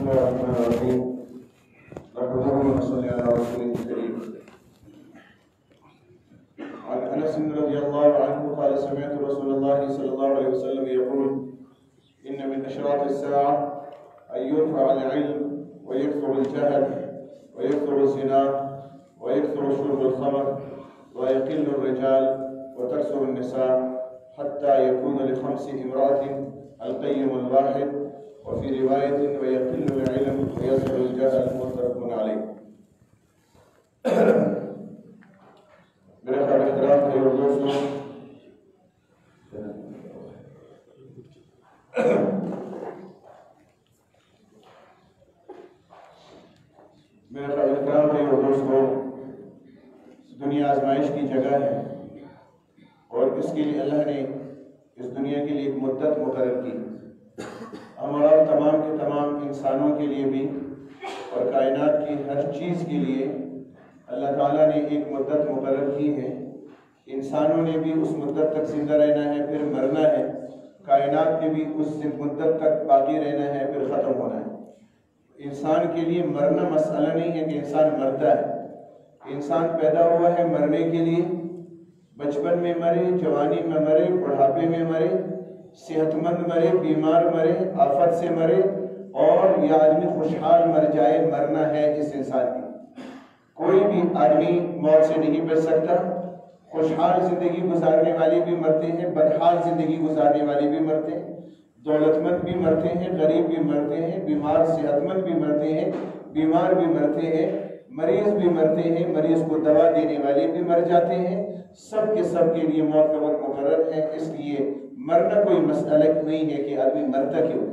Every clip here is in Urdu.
الله الرحمن الرحيم. نحمده ونصلي على رسوله الكريم. عن انس رضي الله عنه قال سمعت رسول الله صلى الله عليه وسلم يقول ان من اشراط الساعه ان يرفع العلم ويكثر الجهل ويكثر الزنا ويكثر شرب الخمر ويقل الرجال وتكثر النساء حتى يكون ل5 امرأة القيم الواحد وفي رواية ويقل العلم ويظهر الجهل متفق عليه. میرے خیال احترام بھائی اور دوستوں، دنیا آزمائش کی جگہ ہے اور اس کے لیے اللہ نے اس دنیا کے لیے ایک مدت مقرر کی. ہمارا تمام کے تمام انسانوں کے لیے بھی اور کائنات کی ہر چیز کے لیے اللہ تعالیٰ نے ایک مدت مقرر کی ہے. انسانوں نے بھی اس مدت تک زندہ رہنا ہے، پھر مرنا ہے. کائنات نے بھی اس مدت تک باقی رہنا ہے، پھر ختم ہونا ہے. انسان کے لیے مرنا مسئلہ نہیں ہے کہ انسان مرتا ہے. انسان پیدا ہوا ہے مرنے کے لیے. بچپن میں مرے، جوانی میں مرے، بڑھاپے میں مرے، صحت مند مرے، بیمار مرے، آفت سے مرے، اور یہ آدمی خوشحال مر جائے. مرنا ہے اس انسان کی. کوئی بھی آدمی موت سے نہیں بچ سکتا. خوشحال زندگی گزارنے والے بھی مرتے ہیں، بدحال زندگی گزارنے والے بھی مرتے ہیں، دولت مند بھی مرتے ہیں، غریب بھی مرتے ہیں، بیمار صحت مند بھی مرتے ہیں، بیمار بھی مرتے ہیں، مریض بھی مرتے ہیں، مریض کو دوا دینے والے بھی مر جاتے ہیں. سب کے لیے موت کا وقت مقرر ہے. اس لیے مرنا کوئی مسئلہ نہیں ہے کہ آدمی مرتا کیوں.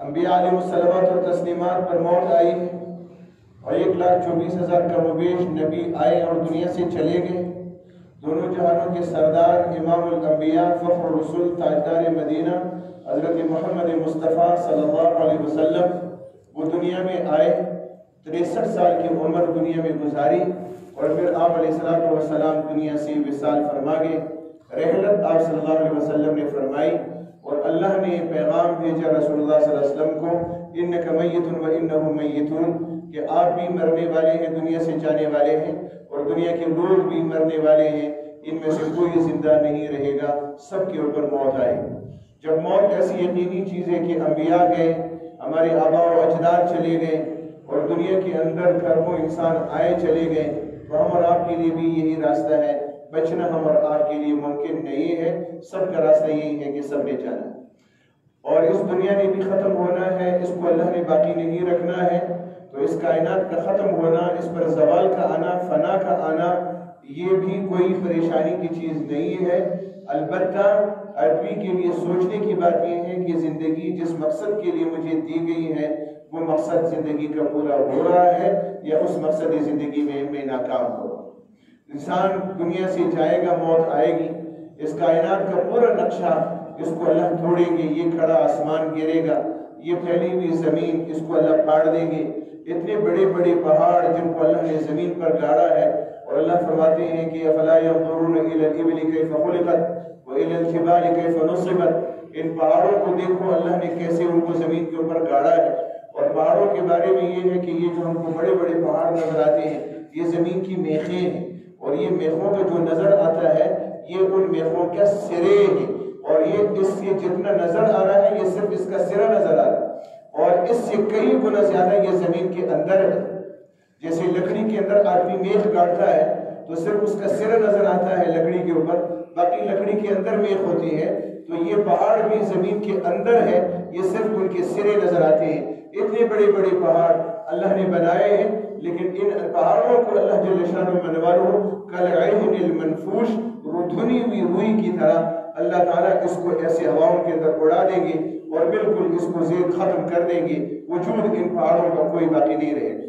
انبیاء علیہ الصلوات و تسلیمات پر موت آئی ہے اور 1,24,000 کم و بیش نبی آئے اور دنیا سے چلے گئے. دونوں جہانوں کے سردار، امام الانبیاء، فخر الرسول، تاجدار مدینہ حضرت محمد مصطفیٰ صلی اللہ علیہ وسلم وہ دنیا میں آئے. 63 سال کی عمر دنیا میں گزاری اور پھر آپ علیہ السلام دنیا سے وصال فرما گئے. رحلت آپ صلی اللہ علیہ وسلم نے فرمائی اور اللہ نے پیغام بھیجا رسول اللہ صلی اللہ علیہ وسلم کو، انک میت و انہم میتون، کہ آپ بھی مرنے والے ہیں، دنیا سے جانے والے ہیں، اور دنیا کے لوگ بھی مرنے والے ہیں. ان میں سے کوئی زندہ نہیں رہے گا. سب کے اوپر موت آئے. جب موت ایسی یقینی چیز ہے کہ انبیاء گئے، ہمارے آباء و اجداد چلے گئے اور دنیا کے اندر کروڑوں انسان آئے چلے گئے، تو ہم اور آپ کے لیے بھی یہی راستہ ہے. بچنا ہم اور آپ کے لیے ممکن نہیں ہے. سب کا راستہ یہی ہے کہ سب نے جانا ہے اور اس دنیا نے بھی ختم ہونا ہے. اس کو اللہ نے باقی نہیں رکھنا ہے. تو اس کائنات کا ختم ہونا، اس پر زوال کا آنا، فنا کا آنا، یہ بھی کوئی پریشانی کی چیز نہیں ہے. البتہ آدمی کے لیے سوچنے کی بات یہ ہے کہ زندگی جس مقصد کے لیے مجھے دی گئی ہے وہ مقصد زندگی کا پورا ہو رہا ہے یا اس مقصد زندگی میں ناکام ہو رہا. انسان دنیا سے جائے گا، موت آئے گی. اس کائنات کا پورا نقشہ اس کو اللہ توڑیں گے. یہ کھڑا آسمان گرے گا، یہ پھیلی ہوئی زمین اس کو اللہ پھاڑ دیں گے. اتنے بڑے بڑے پہاڑ جن کو اللہ نے زمین پر گاڑا ہے، اور اللہ فرماتے ہیں کہ افلا ينظرون الى الابل كيف خلقت والى الجبال كيف نصبت. ان پہاڑوں کو دیکھو اللہ نے کیسے ان کو زمین کے اوپر گاڑا ہے. اور پہاڑوں کے بارے میں یہ ہے کہ یہ جو ہم کو بڑے بڑے پہاڑ نظر آتے ہیں یہ زمین کی میخیں ہیں، اور یہ میخوں کا جو نظر آتا ہے یہ ان میخوں کا سرے ہیں. اور یہ اس سے جتنا نظر آ رہا ہے یہ صرف اس کا سرا نظر آ رہا ہے، اور اس سے کئی گنا زیادہ یہ زمین کے اندر ہے. جیسے لکڑی کے اندر آدمی میخ کاٹتا ہے تو صرف اس کا سرا نظر آتا ہے لکڑی کے اوپر، باقی لکڑی کے اندر میخ ہوتی ہے. تو یہ پہاڑ بھی زمین کے اندر ہے، یہ صرف ان کے سرے نظر آتے ہیں. اتنے بڑے بڑے پہاڑ اللہ نے بنائے ہیں، لیکن ان پہاڑوں کو اللہ جل شانہ منوالہ کالعہن المنفوش، دھنی ہوئی روئی کی طرح اللہ تعالیٰ اس کو ایسے ہواؤں کے اندر اڑا دیں گے اور بالکل اس کو زیر ختم کر دیں گے. وجود ان پہاڑوں کا کوئی باقی نہیں رہے گا.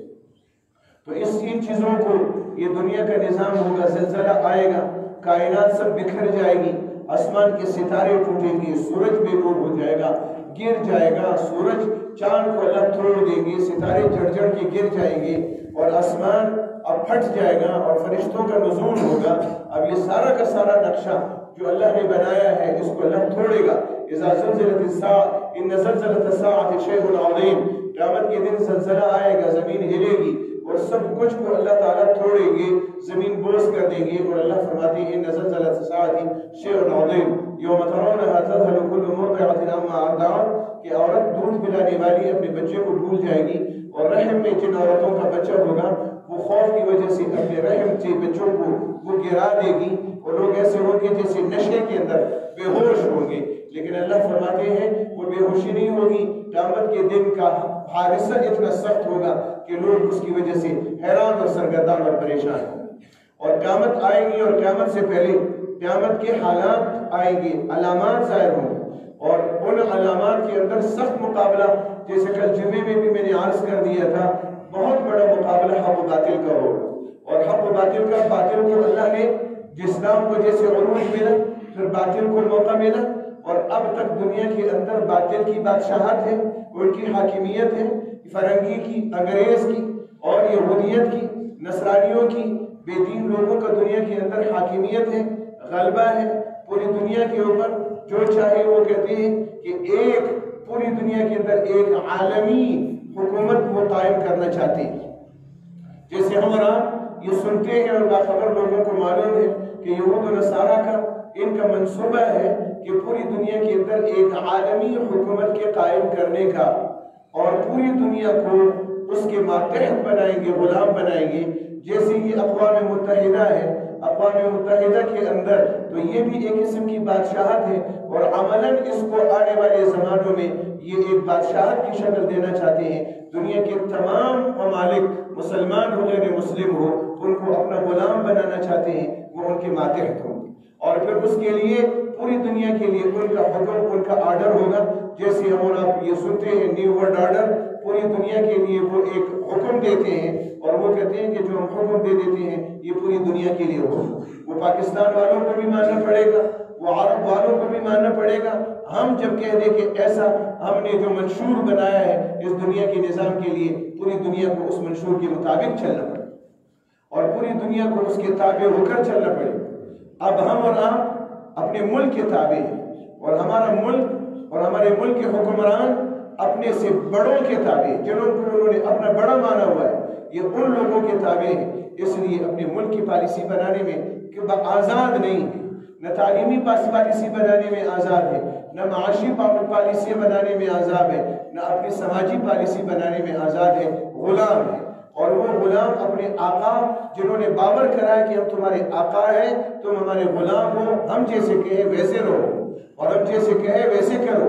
تو ان چیزوں کو، یہ دنیا کا نظام ہوگا، زلزلہ آئے گا، کائنات سب بکھر جائے گی، آسمان کے ستارے ٹوٹیں گے، سورج بے نور ہو جائے گا، گر جائے گا. سورج چاند کو اللہ توڑ دیں گے، ستارے جڑ جڑ کے گر جائیں گے اور آسمان اب پھٹ جائے گا اور فرشتوں کا نزول ہوگا. اب یہ سارا کا سارا نقشہ جو اللہ نے بنایا ہے اس کو اللہ توڑے گا. اذا زلزلت الساعة ان زلزلۃ الساعۃ شیء عظیم، قیامت کے دن زلزلہ آئے گا، زمین ہلے گی اور سب کچھ کو اللہ تعالیٰ توڑیں گے، زمین بوس کر دیں گے. اور اللہ فرماتے ہیں ان زلزلۃ الساعۃ شیء عظیم یوم ترونھا تذہل کل مرضعۃ عما ارضعت، کہ عورت دودھ پلانے والی اپنے بچے کو بھول جائے گی، اور رحم میں جن عورتوں کا بچہ ہوگا وہ خوف کی وجہ سے اپنے رحم سے بچوں کو وہ گرا دے گی، اور لوگ ایسے ہوں گے جیسے نشے کے اندر بے ہوش ہوں گے. لیکن اللہ فرماتے ہیں وہ بے ہوشی نہیں ہوگی، قیامت کے دن کا حادثہ اتنا سخت ہوگا کہ لوگ اس کی وجہ سے حیران اور سرگردان اور پریشان ہوں گے. اور قیامت آئے گی، اور قیامت سے پہلے قیامت کے حالات آئیں گے، علامات ظاہر ہوں گے، اور ان علامات کے اندر سخت مقابلہ، جیسے کل جمعے میں بھی میں نے عرض کر دیا تھا، بہت بڑا مقابلہ حق و باطل کا ہوگا. اور حق و باطل کا، باطل کو اللہ نے اسلام کو جیسے عروج ملا، پھر باطل کو موقع ملا، اور اب تک دنیا کے اندر باطل کی بادشاہت ہے، ان کی حاکمیت ہے، فرنگی کی، انگریز کی اور یہودیت کی، نصرانیوں کی، بے دین لوگوں کا دنیا کے اندر حاکمیت ہے، غلبہ ہے پوری دنیا کے اوپر. جو چاہے وہ کہتے ہیں کہ ایک پوری دنیا کے اندر ایک عالمی حکومت وہ قائم کرنا چاہتے ہیں. جیسے ہمارا یہ سنتے ہیں اور باخبر لوگوں کو معلوم ہے کہ یہود و نصارہ کا ان کا منصوبہ ہے کہ پوری دنیا کے اندر ایک عالمی حکومت کے قائم کرنے کا، اور پوری دنیا کو اس کے ماتحت بنائیں گے، غلام بنائیں گے. جیسے یہ اقوام متحدہ ہے، اقوام متحدہ کے اندر تو یہ بھی ایک قسم کی بادشاہت ہے، اور عملاً اس کو آنے والے زمانوں میں یہ ایک بادشاہت کی شکل دینا چاہتے ہیں. دنیا کے تمام ممالک، مسلمان ہو غیر مسلم ہو، ان کو اپنا غلام بنانا چاہتے ہیں، وہ ان کے ماتحت ہوں گے. اور پھر اس کے لیے پوری دنیا کے لیے ان کا حکم، ان کا آرڈر ہوگا. جیسے ہم اور آپ یہ سنتے ہیں نیو ورلڈ آرڈر، پوری دنیا کے لیے وہ ایک حکم دیتے ہیں، اور وہ کہتے ہیں کہ جو ہم حکم دے دیتے ہیں یہ پوری دنیا کے لیے ہوگا. وہ پاکستان والوں کو بھی ماننا پڑے گا، وہ عرب والوں کو بھی ماننا پڑے گا. ہم جب کہہ دیں کہ ایسا ہم نے جو منشور بنایا ہے اس دنیا کے نظام کے لیے، پوری دنیا کو اس منشور کے مطابق چلنا پڑے گا، اور پوری دنیا کو اس کے تابع ہو کر چلنا پڑے گا. اب ہم اور آپ اپنے ملک کے تابع ہیں، اور ہمارا ملک اور ہمارے ملک کے حکمران اپنے سے بڑوں کے تابع ہیں، جنہوں کو انہوں نے اپنا بڑا مانا ہوا ہے، یہ ان لوگوں کے تابع ہیں. اس لیے اپنے ملک کی پالیسی بنانے میں آزاد نہیں ہے، نہ تعلیمی پالیسی بنانے میں آزاد ہے، نہ معاشی پالیسی بنانے میں آزاد ہے، نہ اپنی سماجی پالیسی بنانے میں آزاد ہے، غلام ہے. اور وہ غلام اپنے آقا، جنہوں نے باور کرایا کہ ہم تمہارے آقا ہیں، تم ہمارے غلام ہو، ہم جیسے کہیں ویسے رہو اور ہم جیسے کہیں ویسے کرو.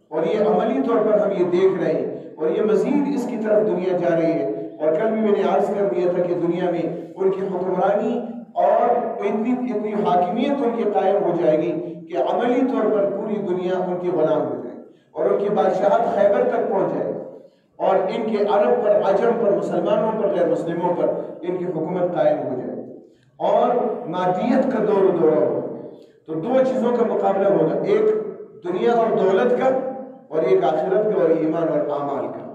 اور یہ عملی طور پر ہم یہ دیکھ رہے ہیں، اور یہ مزید اس کی طرف دنیا جا رہی ہے. اور کل بھی میں نے عرض کر دیا تھا کہ دنیا میں ان کی حکمرانی اور اتنی حاکمیت ان کی قائم ہو جائے گی کہ عملی طور پر پوری دنیا ان کی غلام ہو جائے گی، اور ان کی بادشاہت خیبر تک پہنچ جائے گی، اور ان کے عرب پر، عجم پر، مسلمانوں پر، غیر مسلموں پر ان کی حکومت قائم ہو جائے گی، اور مادیت کا دور و دورہ ہوگا. تو دو چیزوں کا مقابلہ ہوگا، ایک دنیا اور دولت کا، اور ایک آخرت کا اور ایمان اور اعمال کا.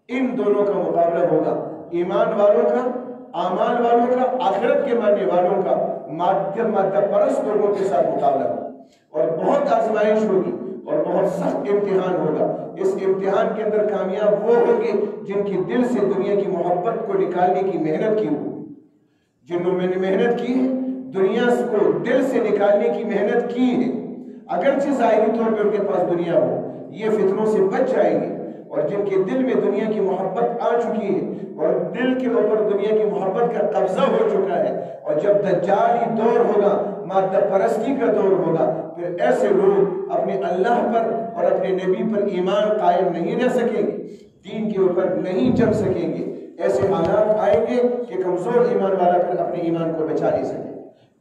ان دونوں کا مقابلہ ہوگا، ایمان والوں کا، اعمال والوں کا، آخرت کے ماننے والوں کا، مادہ پرست لوگوں کے ساتھ مقابلہ ہوگا. اور بہت آزمائش ہوگی اور بہت سخت امتحان ہوگا. اس امتحان کے اندر کامیاب وہ ہوں گے جن کی دل سے دنیا کی محبت کو نکالنے کی محنت کی ہوگی، جنہوں نے محنت کی ہے، دنیا کو دل سے نکالنے کی محنت کی ہے. اگرچہ ظاہری طور پہ ان کے پاس دنیا ہو، یہ فتنوں سے بچ جائیں گے. اور جن کے دل میں دنیا کی محبت آ چکی ہے اور دل کے اوپر دنیا کی محبت کا قبضہ ہو چکا ہے، اور جب دجالی دور ہوگا، مادہ پرستی کا دور ہوگا، پھر ایسے لوگ اپنے اللہ پر اور اپنے نبی پر ایمان قائم نہیں رہ سکیں گے، دین کے اوپر نہیں جم سکیں گے. ایسے حالات آئیں گے کہ کمزور ایمان والا پھر اپنے ایمان کو بچا نہیں سکے،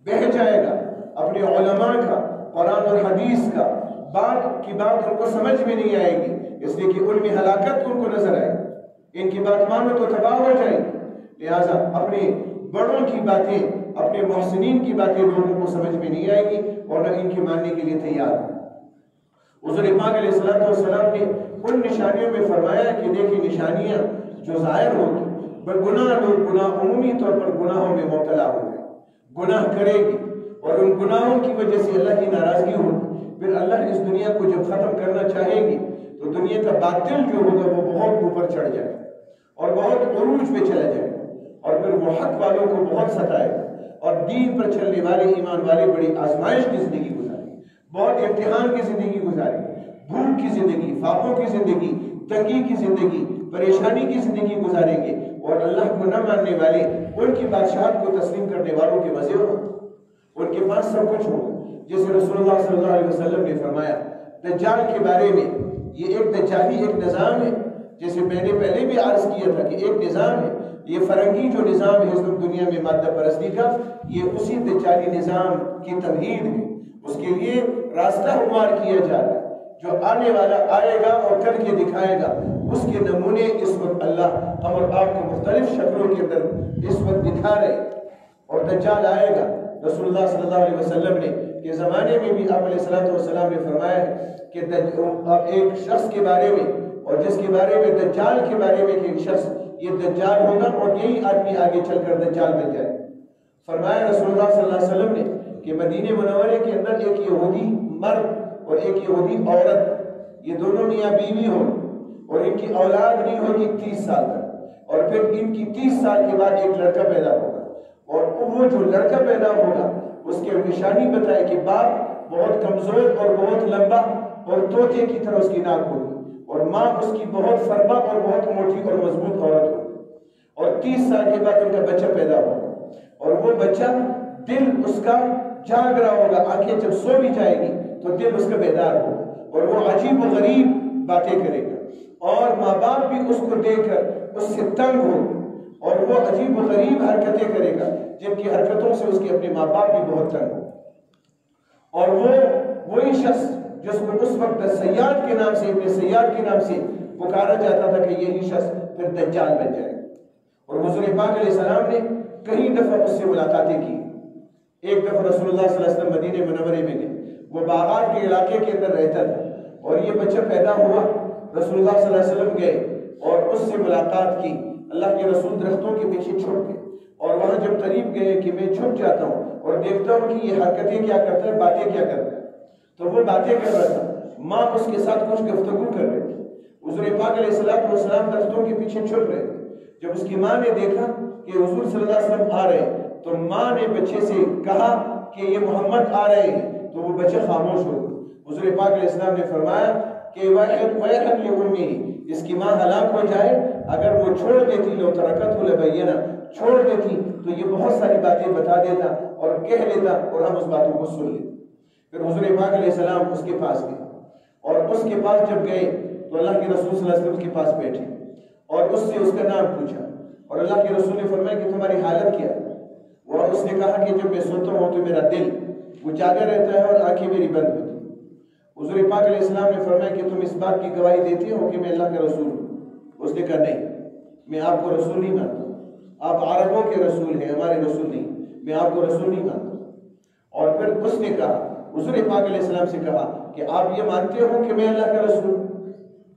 بہہ جائے گا. اپنے علماء کا، قرآن اور حدیث کا بات کی بات ان کو سمجھ میں نہیں آئے گی، اس لیے کہ ان میں ہلاکت ان کو نظر آئے گی. ان کی بات مانو تو تباہ ہو جائے گی. لہٰذا اپنے بڑوں کی باتیں، اپنے محسنین کی باتیں لوگوں کو سمجھ میں نہیں آئے گی، اور نہ ان کے ماننے کے لیے تیار ہیں. حضور پاک علیہ السلام نے ان نشانیوں میں فرمایا کہ دیکھیں نشانیاں جو ظاہر ہوگی، گناہ عمومی طور پر گناہوں میں مبتلا ہو جائے، گناہ کرے گی، اور ان گناہوں کی وجہ سے اللہ کی ناراضگی ہوگی. پھر اللہ اس دنیا کو جب ختم کرنا چاہیں گے تو تو دنیا کا باطل جو ہوگا وہ بہت اوپر چڑھ جائے اور بہت عروج پہ چلا جائے اور پھر وہ حق والوں کو بہت ستائے اور دین پر چلنے والے ایمان والے بڑی آزمائش کی زندگی گزارے، بہت امتحان کی زندگی گزارے، بھوک کی زندگی، فاقوں کی زندگی، تنگی کی زندگی، پریشانی کی زندگی گزاریں گے اور اللہ کو نہ ماننے والے ان کی بادشاہت کو تسلیم کرنے والوں کے مزے ہو، ان کے پاس سب کچھ ہو. جیسے رسول اللہ صلی اللہ علیہ وسلم نے فرمایا دجال کے بارے میں، یہ ایک دجالی ایک نظام ہے، جیسے میں نے پہلے بھی عرض کیا تھا کہ ایک نظام ہے، یہ فرنگی جو نظام ہے اس دنیا میں مادہ پرستی کا، یہ اسی دجالی نظام کی تمہید ہے. اس کے لیے راستہ ہموار کیا جا رہا ہے، جو آنے والا آئے گا اور کر کے دکھائے گا، اس کے نمونے اس وقت اللہ ہم اور آپ کو مختلف شکلوں کے اندر اس وقت دکھا رہے. اور دجال آئے گا. رسول اللہ صلی اللہ علیہ وسلم نے کے زمانے میں بھی آپ علیہ السلام نے فرمایا ہے کہ ایک شخص کے بارے میں اور جس کے بارے میں دجال کے بارے میں کہ ایک شخص یہ دجال ہوگا اور یہی آدمی آگے چل کر دجال بن جائے. فرمایا رسول اللہ صلی اللہ علیہ وسلم نے کہ مدینہ منورے کے اندر ایک یہودی مرد اور ایک یہودی عورت، یہ دونوں میاں بیوی ہوں اور ان کی اولاد نہیں ہوگی 30 سال تک، اور پھر ان کی 30 سال کے بعد ایک لڑکا پیدا ہوگا اور وہ جو لڑکا پیدا ہوگا اس کے نشانی بتائے کہ باپ بہت کمزور اور بہت لمبا اور طوطے کی طرح اس کی ناک ہوگی اور ماں اس کی بہت فربا اور بہت موٹی اور مضبوط عورت ہوگی اور 30 سال کے بعد ان کا بچہ پیدا ہوگا اور وہ بچہ دل اس کا جاگ رہا ہوگا، آنکھیں جب سو بھی جائے گی تو دل اس کا بیدار ہوگا اور وہ عجیب و غریب باتیں کرے گا اور ماں باپ بھی اس کو دیکھ کر اس سے تنگ ہوگا اور وہ عجیب و غریب حرکتیں کرے گا جن کی حرکتوں سے اس کے اپنے ماں باپ بھی بہت تنگ ہو. اور وہی شخص جس کو اس وقت سیاد کے نام سے ابن سیاد کے نام سے پکارا جاتا تھا کہ یہی شخص پھر دجال بن جائے. اور حضور پاک علیہ السلام نے کئی دفعہ اس سے ملاقاتیں کی. ایک دفعہ رسول اللہ صلی اللہ علیہ وسلم مدینہ منورے میں گئے، وہ باغات کے علاقے کے اندر رہتا تھا اور یہ بچہ پیدا ہوا. رسول اللہ صلی اللہ علیہ وسلم گئے اور اس سے ملاقات کی. اللہ کے رسول درختوں کے پیچھے چھپ گئے اور وہاں جب قریب گئے کہ میں چھپ جاتا ہوں اور دیکھتا ہوں کہ یہ حرکتیں کیا کرتا ہے، باتیں کیا کرتا ہے، تو وہ باتیں کر رہا تھا. ماں اس کے ساتھ کچھ گفتگو کر رہی تھی. حضور پاک علیہ السلام درختوں کے پیچھے چھپ رہے تھے. جب اس کی ماں نے دیکھا کہ حضور صلی اللہ علیہ وسلم آ رہے ہیں تو ماں نے بچے سے کہا کہ یہ محمد آ رہے ہیں، تو وہ بچہ خاموش ہو گیا. حضور پاک علیہ السلام نے فرمایا کہ وَيْحَقْ لِأُمِّهِ، اس کی ماں ہلاک ہو جائے اگر وہ چھوڑ دیتی، لو ترکتہ لبینہ، چھوڑ دیتی تو یہ بہت ساری باتیں بتا دیتا اور کہہ لیتا اور ہم اس باتوں کو سن لیتے. پھر حضور پاک علیہ السلام اس کے پاس گئے اور اس کے پاس جب گئے تو اللہ کے رسول صلی اللہ علیہ وسلم اس کے پاس بیٹھے اور اس سے اس کا نام پوچھا اور اللہ کے رسول نے فرمایا کہ تمہاری حالت کیا ہے؟ اور اس نے کہا کہ جب میں سوتا ہوں تو میرا دل وہ جاگا رہتا ہے اور آنکھیں میری بند ہوتی. حضور پاک علیہ السلام نے فرمایا کہ تم اس بات کی گواہی دیتے ہو کہ میں اللہ کا رسول ہوں؟ اس نے کہا نہیں، میں آپ کو رسول نہیں مانتا، آپ عربوں کے رسول ہیں، ہمارے رسول نہیں، میں آپ کو رسول نہیں مانتا. اور پھر اس نے کہا، حضور پاک علیہ السلام سے کہا کہ آپ یہ مانتے ہو کہ میں اللہ کا رسول ہوں؟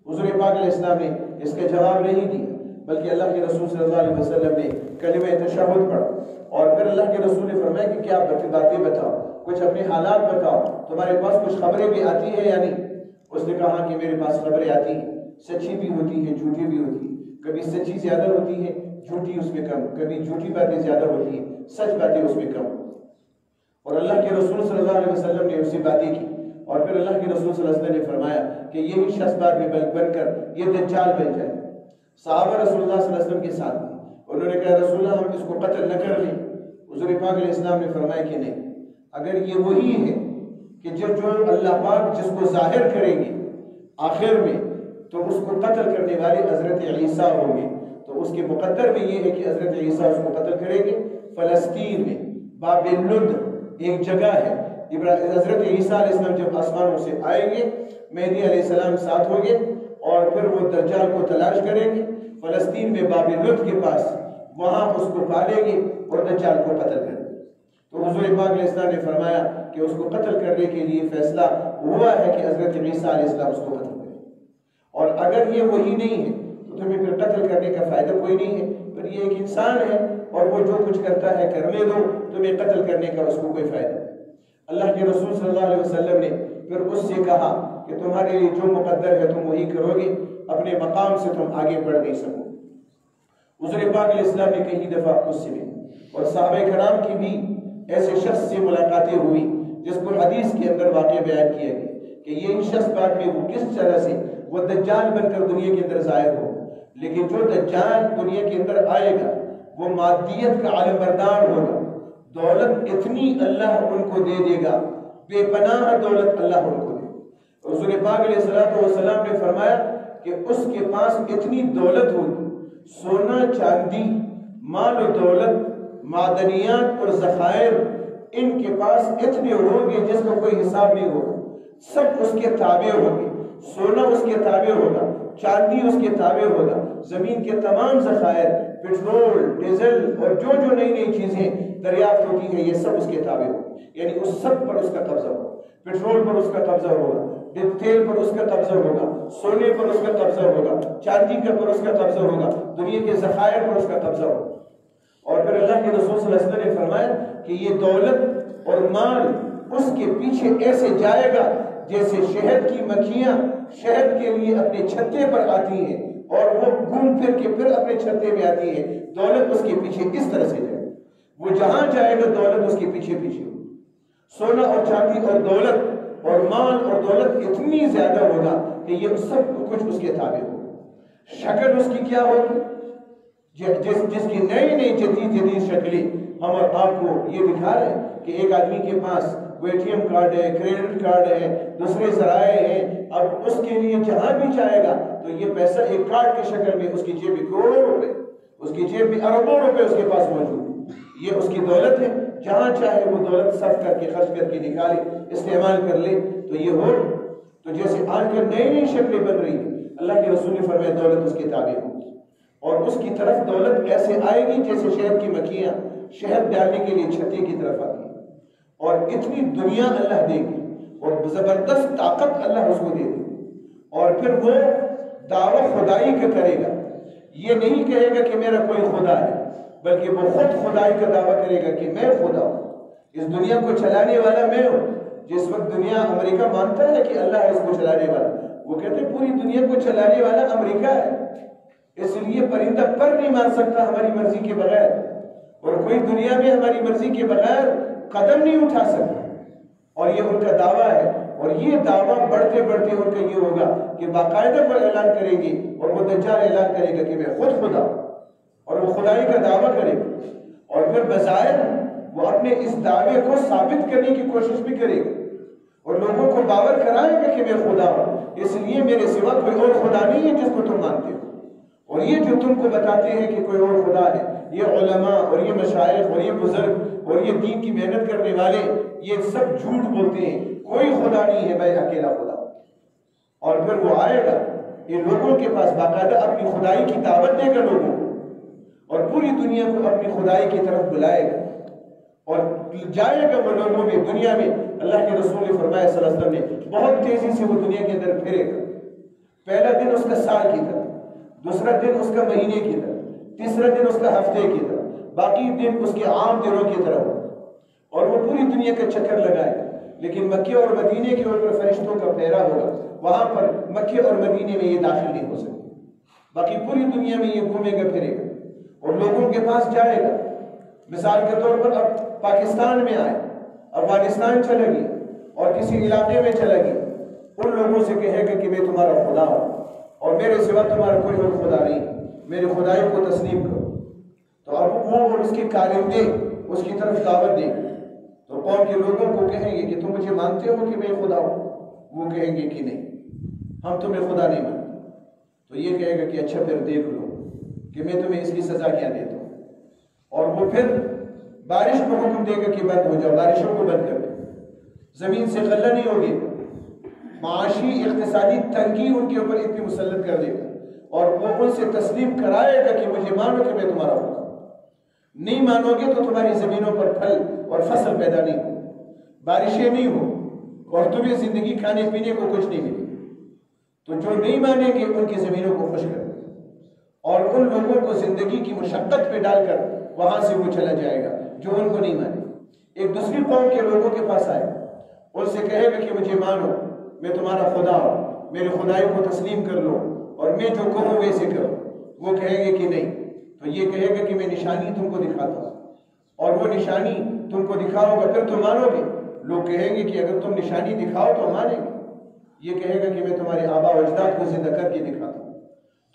حضور پاک علیہ السلام نے اس کا جواب نہیں دیا بلکہ اللہ کے رسول صلی اللہ علیہ وسلم نے کلمہ تشہد پڑھا اور پھر اللہ کے رسول نے فرمایا کہ کیا باتیں بتاؤ، کچھ اپنے حالات بتاؤ، تمہارے پاس کچھ خبریں بھی آتی ہیں یا نہیں؟ اس نے کہا کہ میرے پاس خبریں آتی ہیں، سچی بھی ہوتی ہیں جھوٹی بھی ہوتی ہیں، کبھی سچی زیادہ ہوتی ہے جھوٹی اس میں کم، کبھی جھوٹی باتیں زیادہ ہوتی ہیں سچ باتیں اس میں کم. اور اللہ کے رسول صلی اللہ علیہ وسلم نے اسی باتیں کی اور پھر اللہ کے رسول صلی اللہ علیہ وسلم نے فرمایا کہ یہی شخص بعد میں بن کر یہ دجال بن جائے. صحابہ رسول اللہ صلی اللہ علیہ وسلم کے ساتھ انہوں نے کہا رسول اللہ ہم اس کو قتل نہ کر لیں. حضور پاک علیہ السلام نے فرمایا کہ نہیں، اگر یہ وہی ہے کہ جو اللہ پاک جس کو ظاہر کریں گے آخر میں تو اس کو قتل کرنے والے حضرت عیسیٰ ہوں گے، تو اس کے مقدر میں یہ ہے کہ حضرت عیسیٰ اس کو قتل کریں گے. فلسطین میں باب لد ایک جگہ ہے، حضرت عیسیٰ علیہ السلام جب آسمانوں سے آئیں گے مہدی علیہ السلام ساتھ ہوں گے اور پھر وہ دجال کو تلاش کریں گے فلسطین میں باب لد کے پاس، وہاں اس کو پالیں گے اور دجال کو قتل کریں گے. تو حضور پاک علیہ السلام نے فرمایا کہ اس کو قتل کرنے کے لیے فیصلہ ہوا ہے کہ حضرت عیسیٰ علیہ السلام اس کو قتل کریں، اور اگر یہ وہی نہیں ہے تو تمہیں پھر قتل کرنے کا فائدہ کوئی نہیں ہے، پھر یہ ایک انسان ہے اور وہ جو کچھ کرتا ہے کرنے دو، تمہیں قتل کرنے کا اس کو کوئی فائدہ نہیں. اللہ کے رسول صلی اللہ علیہ وسلم نے پھر اس سے کہا کہ تمہارے لیے جو مقدر ہے تم وہی کرو گے، اپنے مقام سے تم آگے بڑھ نہیں سکو۔ حضور پاک علیہ السلام نے کئی دفعہ خود سے بھی اور صحابہ کرام کی بھی ایسے شخص سے ملاقاتیں ہوئی جس کو حدیث کے اندر واقعہ بیان کیا گیا کہ یہ شخص بعد میں وہ کس طرح سے وہ دجال بن کر دنیا کے اندر ظاہر ہو، لیکن جو دجال دنیا کے اندر آئے گا وہ مادیت کا عالم بردار ہوگا، دولت اتنی اللہ ان کو دے دے گا، بے پناہ دولت اللہ ان کو دے گا۔ حضور پاک علیہ السلام نے فرمایا کہ اس کے پاس اتنی دولت ہوگی، سونا چاندی مال و دولت معدنیات اور ذخائر ان کے پاس اتنے ہوں گے جس کا کوئی حساب نہیں ہوگا، سب اس کے تابع ہوں گے، سونا اس کے تابع ہوگا، چاندی اس کے تابع ہوگا، زمین کے تمام ذخائر پیٹرول ڈیزل اور جو جو نئی نئی چیزیں دریافت ہوتی ہیں یہ سب اس کے تابع ہوگا، یعنی اس سب پر اس کا قبضہ ہوگا، پیٹرول پر اس کا قبضہ ہوگا، تیل پر اس کا قبضہ ہوگا، سونے پر اس کا قبضہ ہوگا، چاندی کا پر اس کا قبضہ ہوگا، دنیا کے ذخائر پر اس کا قبضہ ہوگا۔ اور پھر اللہ کے رسول صلی اللہ علیہ وسلم نے فرمایا کہ یہ دولت اور مال اس کے پیچھے ایسے جائے گا جیسے شہد کی مکھیاں شہد کے لیے اپنے چھتے پر آتی ہیں اور وہ گھوم پھر کے پھر اپنے چھتے میں آتی ہے، دولت اس کے پیچھے اس طرح سے جائے گا، وہ جہاں جائے گا دولت اس کے پیچھے پیچھے ہوگی۔ سونا اور چاندی اور دولت اور مال اور دولت اتنی زیادہ ہوگا کہ یہ سب کچھ اس کے تابع ہوگا۔ شکل اس کی کیا ہوگی؟ جس کی نئی نئی جدید شکلیں ہم اور آپ کو یہ دکھا رہے ہیں کہ ایک آدمی کے پاس وہ اے ٹی ایم کارڈ ہے، کریڈٹ کارڈ ہے، دوسرے ذرائع ہیں، اب اس کے لیے جہاں بھی جائے گا تو یہ پیسہ ایک کارڈ کی شکل میں اس کی جیب میں کروڑوں روپے، اس کی جیب میں اربوں روپے اس کے پاس موجود ہے، یہ اس کی دولت ہے، جہاں چاہے وہ دولت صرف کر کے خرچ کر کے نکالے استعمال کر لے تو یہ ہو۔ تو جیسے آج کل نئی نئی شکلیں بن رہی ہیں، اللہ کے رسول نے فرمایا دولت اس کے تابع ہوگی اور اس کی طرف دولت ایسے آئے گی جیسے شہد کی مکھیاں شہد ڈالنے کے لیے چھتے کی طرف آتی ہیں، اور اتنی دنیا اللہ دے گی اور زبردست طاقت اللہ اس کو دے گی، اور پھر وہ دعویٰ خدائی کا کرے گا، یہ نہیں کہے گا کہ میرا کوئی خدا ہے بلکہ وہ خود خدائی کا دعویٰ کرے گا کہ میں خدا ہوں، اس دنیا کو چلانے والا میں ہوں۔ جس وقت دنیا امریکہ مانتا ہے کہ اللہ ہے اس کو چلانے والا، وہ کہتے ہیں پوری دنیا کو چلانے والا امریکہ ہے، اس لیے پرندہ پر نہیں مان سکتا ہماری مرضی کے بغیر، اور کوئی دنیا میں ہماری مرضی کے بغیر قدم نہیں اٹھا سکتا، اور یہ ان کا دعویٰ ہے۔ اور یہ دعویٰ بڑھتے بڑھتے ان کا یہ ہوگا کہ باقاعدہ پر اعلان کریں گے، اور وہ دجال اعلان کرے گا کہ میں خود خدا ہوں، اور وہ خدائی کا دعویٰ کرے گا، اور پھر بظاہر وہ اپنے اس دعوے کو ثابت کرنے کی کوشش بھی کرے گا اور لوگوں کو باور کرائے گا کہ میں خدا ہوں، اس لیے میرے سوا کوئی اور خدا نہیں ہے جس کو تم مانتے ہو، اور یہ جو تم کو بتاتے ہیں کہ کوئی اور خدا ہے، یہ علماء اور یہ مشائخ اور یہ بزرگ اور یہ دین کی محنت کرنے والے یہ سب جھوٹ بولتے ہیں، کوئی خدا نہیں ہے، میں اکیلا خدا ہوں۔ اور پھر وہ آئے گا یہ لوگوں کے پاس باقاعدہ اپنی خدائی کی دعوت دے گا لوگوں کو، اور پوری دنیا کو اپنی خدائی کی طرف بلائے گا اور جائے گا وہ لوگوں میں دنیا میں۔ اللہ کے رسول نے فرمایا صلی اللہ علیہ وسلم نے بہت تیزی سے وہ دنیا کے اندر پھرے گا، پہلا دن اس کا سال کی طرح، دوسرا دن اس کا مہینے کی طرح، تیسرا دن اس کا ہفتے کی طرح، باقی دن اس کے عام دنوں کی طرح ہو، اور وہ پوری دنیا کا چکر لگائے گا، لیکن مکے اور مدینے کے اوپر فرشتوں کا پھیرا ہوگا، وہاں پر مکے اور مدینے میں یہ داخل نہیں ہو سکتے، باقی پوری دنیا میں یہ گھومے گا پھرے گا اور لوگوں کے پاس جائے گا۔ مثال کے طور پر اب پاکستان میں آئے، افغانستان چلا گیا اور کسی علاقے میں چلا گیا، ان لوگوں سے کہے گا کہ میں تمہارا خدا ہوں اور میرے سوا تمہارا کوئی اور خدا نہیں، میرے خدائی کو تسلیم کرو۔ تو اب وہ اور اس کے کارندے اس کی طرف دعوت دیں گے، تو قوم کے لوگوں کو کہیں گے کہ تم مجھے مانتے ہو کہ میں خدا ہوں؟ وہ کہیں گے کہ نہیں، ہم تمہیں خدا نہیں مانتے۔ تو یہ کہے گا کہ اچھا پھر دیکھ لو کہ میں تمہیں اس کی سزا کیا دیتا ہوں، اور وہ پھر بارش کو حکم دے گا کہ بند ہو جاؤ، بارشوں کو بند کر دے، زمین سے غلہ نہیں ہوگی، معاشی اقتصادی تنگی ان کے اوپر اتنی مسلط کر دے گا، اور وہ ان سے تسلیم کرائے گا کہ مجھے مانو کہ میں تمہارا خدا ہوں۔ نہیں مانو گے تو تمہاری زمینوں پر پھل اور فصل پیدا نہیں ہو، بارشیں نہیں ہو، اور تمہیں زندگی کھانے پینے کو کچھ نہیں ملے۔ تو جو نہیں مانیں گے ان کی زمینوں کو خوش کر دے، اور ان لوگوں کو زندگی کی مشقت پہ ڈال کر وہاں سے وہ چلا جائے گا جو ان کو نہیں مانے۔ ایک دوسری قوم کے لوگوں کے پاس آئے، ان سے کہے گا کہ مجھے مانو، میں تمہارا خدا ہوں، میرے خدائی کو تسلیم کر لو اور میں جو کہوں ویسے کرو۔ وہ کہیں گے کہ نہیں، تو یہ کہے گا کہ میں نشانی تم کو دکھاتا ہوں، اور وہ نشانی تم کو دکھاؤ گا پھر تم مانو گے۔ لوگ کہیں گے کہ اگر تم نشانی دکھاؤ تو مانیں گے۔ یہ کہے گا کہ میں تمہارے آبا و اجداد کو زندہ کر کے دکھاتا ہوں۔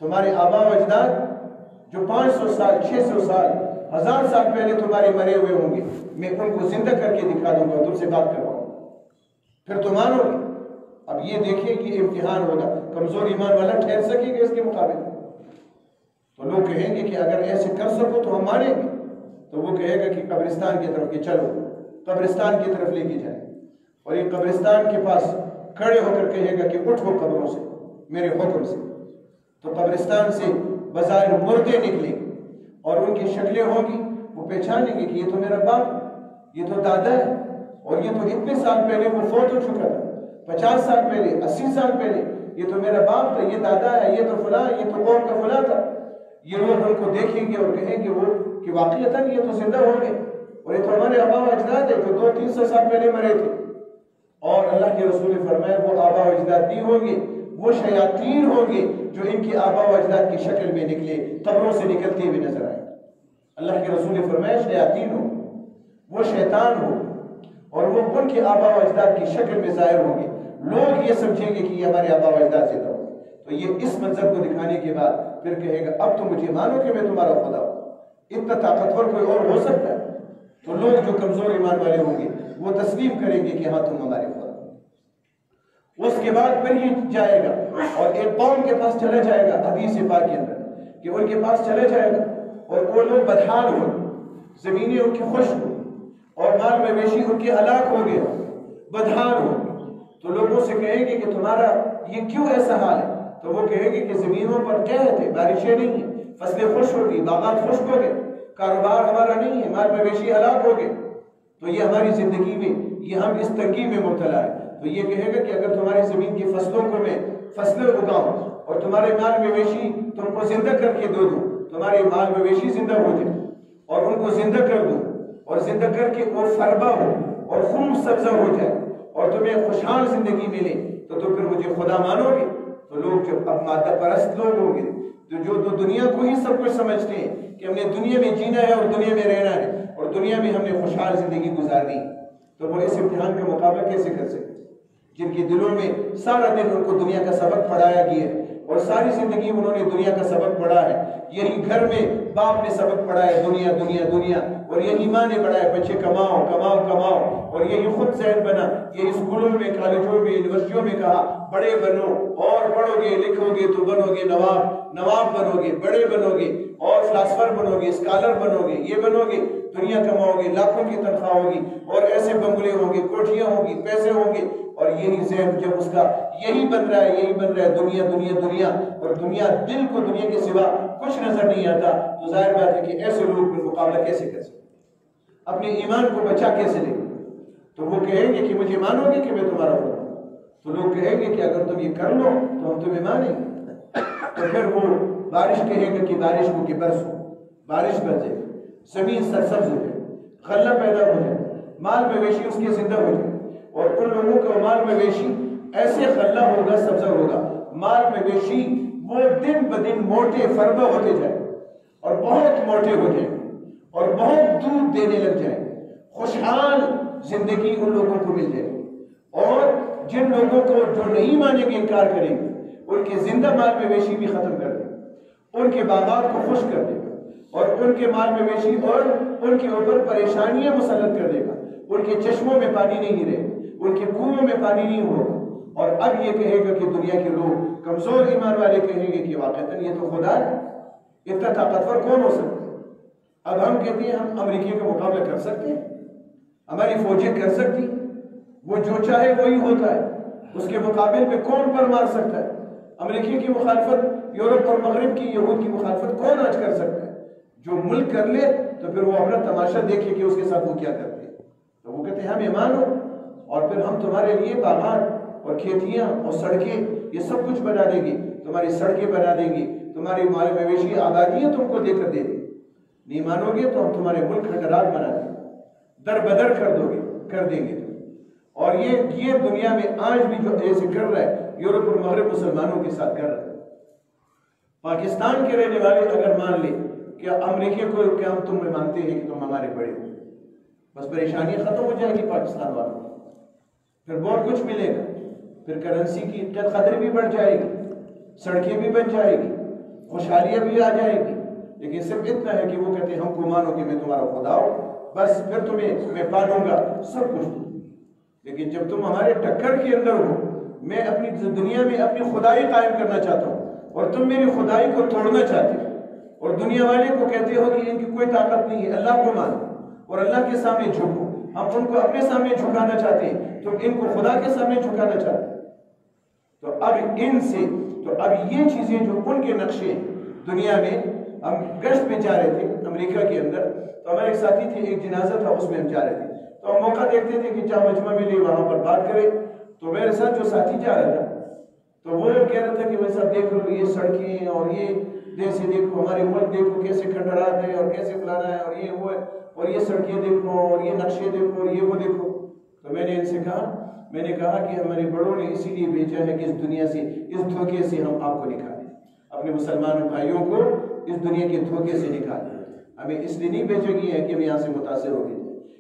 تمہارے آبا و اجداد جو 500 سال 600 سال 1000 سال پہلے تمہارے مرے ہوئے ہوں گے، میں ان کو زندہ کر کے دکھا دوں گا، تم سے بات کرواؤں گا، پھر تم مانو گے۔ اب یہ دیکھیں کہ امتحان ہوگا، کمزور ایمان والا ٹھہر سکے گا اس کے مقابلے؟ تو لوگ کہیں گے کہ اگر ایسے کر سکو تو ہم مانیں گے۔ تو وہ کہے گا کہ قبرستان کی طرف کہ چلو، قبرستان کی طرف لے کے جائیں، اور یہ قبرستان کے پاس کھڑے ہو کر کہے گا کہ اٹھو قبروں سے میرے حکم سے۔ تو قبرستان سے بظاہر مردے نکلیں اور ان کی شکلیں ہوں گی، وہ پہچانیں گے کہ یہ تو میرا باپ، یہ تو دادا ہے، اور یہ تو اتنے سال پہلے وہ فوت ہو چکا تھا، 50 سال پہلے، 80 سال پہلے، یہ تو میرا باپ تھا، یہ دادا ہے، یہ تو فلاں، یہ تو قوم کا فلاں تھا۔ یہ لوگ ان کو دیکھیں گے اور کہیں گے وہ کہ واقعتاً یہ تو زندہ ہوں گے، اور یہ تو ہمارے آبا و اجداد ہے جو 200-300 سال پہلے مرے تھے۔ اور اللہ کے رسول نے فرمایا وہ آبا و اجداد نہیں ہوں گے، وہ شیاطین ہوں گے جو ان کی آبا و اجداد کی شکل میں نکلے، قبروں سے نکلتے ہوئے نظر آئے۔ اللہ کے رسول نے فرمایا شیاطین ہو، وہ شیطان ہو، اور وہ ان کے آبا و اجداد کی شکل میں ظاہر ہوں گے۔ لوگ یہ سمجھیں گے کہ یہ ہمارے آبا و اجداد سے تھا۔ تو یہ اس منظر کو دکھانے کے بعد پھر کہے گا اب تم مجھے مانو کہ میں تمہارا خدا ہوں۔ اتنا طاقتور کوئی اور ہو سکتا ہے؟ تو لوگ جو کمزور ایمان والے ہوں گے وہ تسلیم کریں گے کہ ہاں تم ہمارے خدا ہو۔ اس کے بعد پھر یہ جائے گا اور ایک قوم کے پاس چلا جائے گا، حدیث پاک کے اندر کہ ان کے پاس چلا جائے گا اور وہ لوگ بدحال ہوں، زمینیں ان کی خشک ہوں اور مال مویشی ان کے ہلاک ہو گئے، بدحال ہوں۔ تو لوگوں سے کہیں گے کہ تمہارا یہ کیوں ایسا حال ہے؟ تو وہ کہیں گے کہ زمینوں پر قحط ہے، بارشیں نہیں ہیں، فصلیں خشک ہو گئی، باغات خشک ہو گئے، کاروبار ہمارا نہیں ہے، مال مویشی ہلاک ہو گئے، تو یہ ہماری زندگی میں یہ ہم اس تنگی میں مبتلا ہے۔ تو یہ کہے گا کہ اگر تمہاری زمین کی فصلوں کو میں فصلیں اگاؤں اور تمہارے مال مویشی تم کو زندہ کر کے دے دوں، تمہارے مال مویشی زندہ ہو جائے اور ان کو زندہ کر دوں اور زندہ کر کے وہ فربا ہو اور خوب سبزہ ہو جائے اور تمہیں خوشحال زندگی ملے، تو تم پھر مجھے خدا مانو گے؟ تو لوگ جب اب مادہ پرست لوگ ہوں گے جو دنیا کو ہی سب کچھ سمجھتے ہیں کہ ہم نے دنیا میں جینا ہے اور دنیا میں رہنا ہے اور دنیا میں ہم نے خوشحال زندگی گزارنی، تو وہ اس امتحان کا مقابلہ کیسے کر سکتے؟ جن کے دلوں میں سارا دن ان کو دنیا کا سبق پڑھایا گیا ہے اور ساری زندگی انہوں نے دنیا کا سبق پڑھا ہے، یہی گھر میں باپ نے سبق پڑھا ہے دنیا دنیا دنیا، اور یہی ماں نے پڑھا ہے بچے کماؤ کماؤ کماؤ، اور یہی خود ذہن بنا، یہ اسکولوں میں کالجوں میں یونیورسٹیوں میں کہا بڑے بنو اور پڑھو گے لکھو گے تو بنو گے نواب بنو گے، بڑے بنو گے اور فلاسفر بنو گے، اسکالر بنو گے، یہ بنو گے، دنیا کماؤ گے، لاکھوں کی تنخواہ ہوگی اور ایسے بنگلے ہوں گے، کوٹھیاں ہوں گی، پیسے ہوں گے، اور یہی ذہن جب اس کا یہی بن رہا ہے دنیا دنیا دنیا، اور دنیا دل کو دنیا کے سوا کچھ نظر نہیں آتا، تو ظاہر بات ہے کہ ایسے لوگ پھر مقابلہ کیسے کر سکتے، اپنے ایمان کو بچا کیسے لیں گے؟ تو وہ کہیں گے کہ مجھے مانو گے کہ میں تمہارا خدا ہوں؟ تو لوگ کہیں گے کہ اگر تم یہ کر لو تو ہم تمہیں مانیں گے۔ تو پھر وہ بارش کہے گا کہ بارش کو کہ برسو، بارش برسے، زمین سرسبز ہو جائے، غلہ پیدا ہو جائے، مال مویشی اس کے زندہ ہو جائے، اور ان لوگوں کا مال مویشی ایسے غلہ ہوگا، سبزہ ہوگا، مال مویشی وہ دن بدن موٹے فربہ ہوتے جائیں اور بہت موٹے ہو جائیں اور بہت دودھ دینے لگ جائیں، خوشحال زندگی ان لوگوں کو مل جائے، اور جن لوگوں کو جو نہیں مانیں گے انکار کریں گے ان کے زندہ مال مویشی بھی ختم کر دے گا، ان کے باغات کو خشک کر دے گا اور ان کے مال مویشی اور ان کے اوپر پریشانیاں مسلط کر دے گا، ان کے چشموں میں پانی نہیں رہے، ان کے کنووں میں پانی نہیں ہوگا، اور اب یہ کہے گا کہ دنیا کے لوگ کمزور ایمان والے کہیں گے کہ واقعتاً یہ تو خدا ہے، اتنا طاقتور کون ہو سکتا ہے؟ اب ہم کہتے ہیں ہم امریکہ کا مقابلہ کر سکتے ہیں، ہماری فوجیں کر سکتی، وہ جو چاہے وہی ہوتا ہے، اس کے مقابل میں کون پر مار سکتا ہے؟ امریکہ کی مخالفت، یورپ اور مغرب کی یہود کی مخالفت کون آج کر سکتا ہے؟ جو ملک کر لے تو پھر وہ اپنا تماشا دیکھے کہ اس کے ساتھ وہ کیا کرتے ہیں، تو وہ کہتے ہیں ہم ایمان ہو اور پھر ہم تمہارے لیے باغات اور کھیتیاں اور سڑکیں یہ سب کچھ بنا دیں گے، تمہاری سڑکیں بنا دیں گے، تمہاری مال مویشی آبادیاں تم کو دے کر دے دیں، نہیں مانو گے تو ہم تمہارے ملک کھنڈرات بنا دیں گے، در بدر کر دیں گے تم، اور یہ دنیا میں آج بھی جو ایسے کر رہا ہے یورپ اور مغرب مسلمانوں کے ساتھ کر رہا ہے۔ پاکستان کے رہنے والے اگر مان لے کہ امریکہ کو کہ ہم تم میں مانتے ہیں کہ تم ہمارے بڑے ہو، بس پریشانی ختم ہو جائے گی پاکستان والوں کی، پھر بہت کچھ ملے گا، پھر کرنسی کی قدر بھی بڑھ جائے گی، سڑکیں بھی بن جائے گی، خوشحالیاں بھی آ جائے گی، لیکن صرف اتنا ہے کہ وہ کہتے ہیں ہم کو مانو کہ میں تمہارا خدا ہوں، بس پھر تمہیں میں پالوں گا سب کچھ۔ لیکن جب تم ہمارے ٹکر کے اندر ہو، میں اپنی دنیا میں اپنی خدائی قائم کرنا چاہتا ہوں اور تم میری خدائی کو توڑنا چاہتے ہو، اور دنیا والے کو کہتے ہو کہ ان کی کوئی طاقت نہیں ہے، اللہ کو مانو اور اللہ کے سامنے جھکو، ہم ان کو اپنے سامنے جھکانا چاہتے ہیں، تم ان کو خدا کے سامنے جھکانا چاہتے ہیں۔ تو اب یہ چیزیں جو ان کے نقشے دنیا میں، ہم گشت میں جا رہے تھے امریکہ کے اندر، تو ہمارے ایک ساتھی تھے، ایک جنازہ تھا، اس میں ہم جا رہے تھے، تو ہم موقع دیکھتے تھے کہ جہاں مجمع ملے وہاں پر بات کرے، تو میرے ساتھ جو ساتھی جا رہا تھا تو وہ کہہ رہا تھا کہ میں صاحب دیکھ لو یہ سڑکیں اور یہ جیسے دیکھو ہمارے ملک دیکھو کیسے کھنڈرات ہے اور کیسے فلانا ہے اور یہ وہ ہے اور یہ سڑکیں دیکھو اور یہ نقشے دیکھو اور یہ وہ دیکھو۔ تو میں نے ان سے کہا کہ ہمارے بڑوں نے اسی لیے بھیجا ہے کہ اس دنیا سے، اس دھوکے سے ہم آپ کو نکالیں، اپنے مسلمان بھائیوں کو اس دنیا کے دھوکے سے نکالیں۔ ہمیں اس لیے نہیں بھیجا گیا ہے کہ ہم یہاں سے متاثر ہو گئے،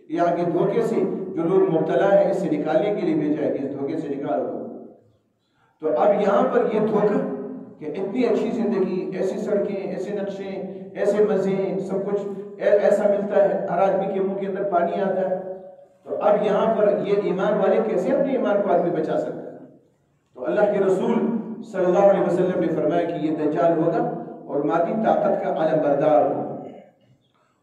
یہاں کے دھوکے سے جو لوگ مبتلا ہے اس سے نکالنے کے لیے بھیجا ہے کہ اس دھوکے سے نکالو۔ تو اب یہاں پر یہ دھوکہ کہ اتنی اچھی زندگی، ایسی سڑکیں، ایسے نقشے، ایسے مزے، سب کچھ ایسا ملتا ہے، ہر آدمی کے منہ کے اندر پانی آتا ہے، تو اب یہاں پر یہ ایمان والے کیسے اپنے ایمان کو آدمی بچا سکتا ہے؟ تو اللہ کے رسول صلی اللہ علیہ وسلم نے فرمایا کہ یہ دجال ہوگا اور مادی طاقت کا علم بردار ہوگا،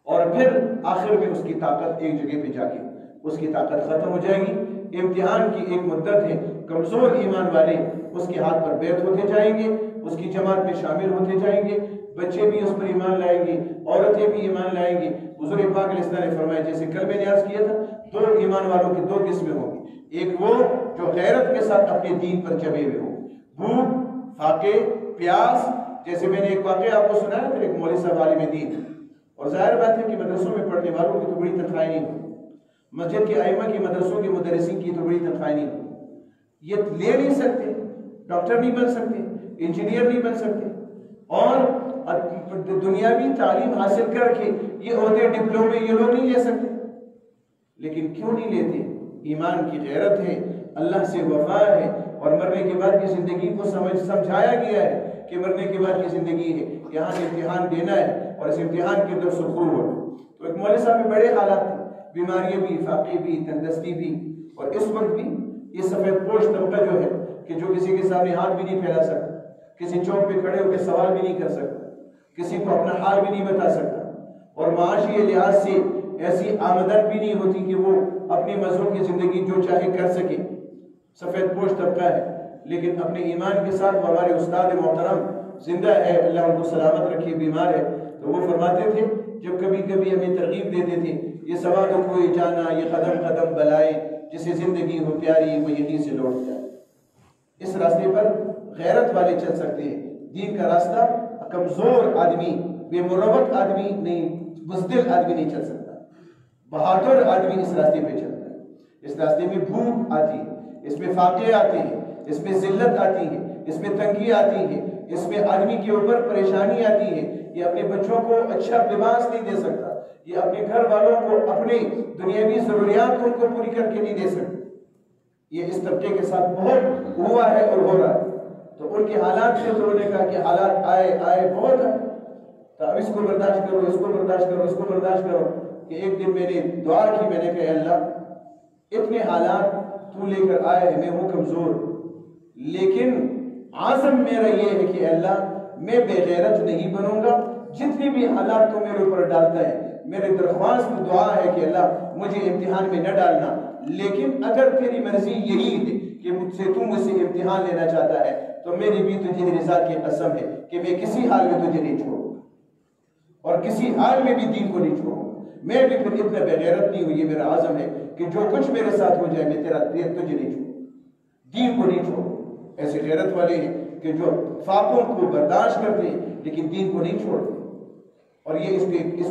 اور پھر آخر میں اس کی طاقت ایک جگہ پہ جا کے اس کی طاقت ختم ہو جائے گی۔ امتحان کی ایک مدت ہے، کمزور ایمان والے اس کے ہاتھ پر بیعت ہوتے جائیں گے، اس کی جماعت میں شامل ہوتے جائیں گے، بچے بھی اس پر ایمان لائیں گے، عورتیں بھی ایمان لائیں گی۔ حضور پاک علیہ السلام نے فرمایا جیسے کل میں نے عرض کیا تھا، دو ایمان والوں کی دو قسمیں ہوں گی، ایک وہ جو غیرت کے ساتھ اپنے دین پر جمے ہوئے ہوں، بھوک، فاقے، پیاس، جیسے میں نے ایک واقعہ آپ کو سنایا تھا، ایک مولوی صاحب عالم دین، اور ظاہر بات ہے کہ مدرسوں میں پڑھنے والوں کی تو بڑی تنخواہیں نہیں ہوتی، مسجد کے ائمہ کی، مدرسوں کے مدرسین کی تو بڑی تنخواہیں نہیں ہوتی، یہ لے نہیں سکتے، ڈاکٹر نہیں بن سکتے، انجینئر نہیں بن سکتے، اور دنیاوی تعلیم حاصل کر کے یہ عہدے ڈپلومے یہ لوگ نہیں لے سکتے، لیکن کیوں نہیں لیتے؟ ایمان کی غیرت ہے، اللہ سے وفا ہے، اور مرنے کے بعد کی زندگی کو سمجھایا گیا ہے کہ مرنے کے بعد کی زندگی ہے، یہاں امتحان دینا ہے اور اس امتحان کے اندر سرخرو ہونا۔ تو ایک مولوی صاحب میں بڑے حالات تھے، بیماریاں بھی، فاقے بھی، تندرستی بھی، اور اس وقت بھی یہ سفید پوش طبقہ جو ہے کہ جو کسی کے سامنے ہاتھ بھی نہیں پھیلا سکتا، کسی چوک پہ کھڑے ہو کے سوال بھی نہیں کر سکتا، کسی کو اپنا حال بھی نہیں بتا سکتا، اور معاشی لحاظ سے ایسی آمدن بھی نہیں ہوتی کہ وہ اپنی مذہب کی زندگی جو چاہے کر سکے، سفید پوش طبقہ ہے، لیکن اپنے ایمان کے ساتھ وہ ہمارے استاد محترم زندہ ہے، اللہ ان کو سلامت رکھے، بیمار ہے، تو وہ فرماتے تھے جب کبھی کبھی ہمیں ترغیب دیتے تھے، یہ سواد کوئی جانا، یہ قدم قدم بلائے، جسے زندگی ہو پیاری وہ یہیں سے لوٹ جائے۔ اس راستے پر غیرت والے چل سکتے ہیں، دین کا راستہ کمزور آدمی، بے مروت آدمی نہیں، بزدل آدمی نہیں چل سکتا، بہادر آدمی اس راستے پہ چلتا ہے۔ اس راستے میں بھوک آتی ہے، اس میں فاقے آتے ہیں، اس میں ذلت آتی ہے، اس میں تنگی آتی ہے، اس میں آدمی کے اوپر پریشانی آتی ہے، یہ اپنے بچوں کو اچھا لباس نہیں دے سکتا، یہ اپنے گھر والوں کو اپنے دنیاوی ضروریات کو ان کو پوری کر کے نہیں دے سکتا۔ یہ اس طبقے کے ساتھ بہت ہوا ہے اور ہو رہا ہے، تو ان کے حالات سے تو انہوں نے کہا کہ حالات آئے بہت ہے، تو اب اس کو برداشت کرو، اس کو برداشت کرو، اس کو برداشت کرو، کہ ایک دن میں نے دعا کی، میں نے کہا اللہ اتنے حالات تو لے کر آئے ہیں، میں ہوں کمزور، لیکن عزم میرا یہ ہے کہ اللہ میں بے غیرت نہیں بنوں گا، جتنی بھی حالات تو میرے اوپر ڈالتا ہے، میرے درخواست دعا ہے کہ اللہ مجھے امتحان میں نہ ڈالنا، لیکن اگر تیری مرضی یہی ہے کہ مجھ سے امتحان لینا چاہتا ہے تو میری بھی تجھے رضا کی قسم ہے کہ میں کسی حال میں تجھے نہیں چھوڑوں گا، اور کسی حال میں بھی دین کو نہیں چھوڑوں گا، میں بھی پھر اتنا بے غیرت نہیں ہوں، یہ میرا عزم ہے کہ جو کچھ میرے ساتھ ہو جائے میں تجھے نہیں چھوڑوں، دین کو نہیں چھوڑوں۔ ایسے غیرت والے ہیں کہ جو فاقوں کو برداشت کرتے ہیں لیکن دین کو نہیں چھوڑتے، اور یہ اس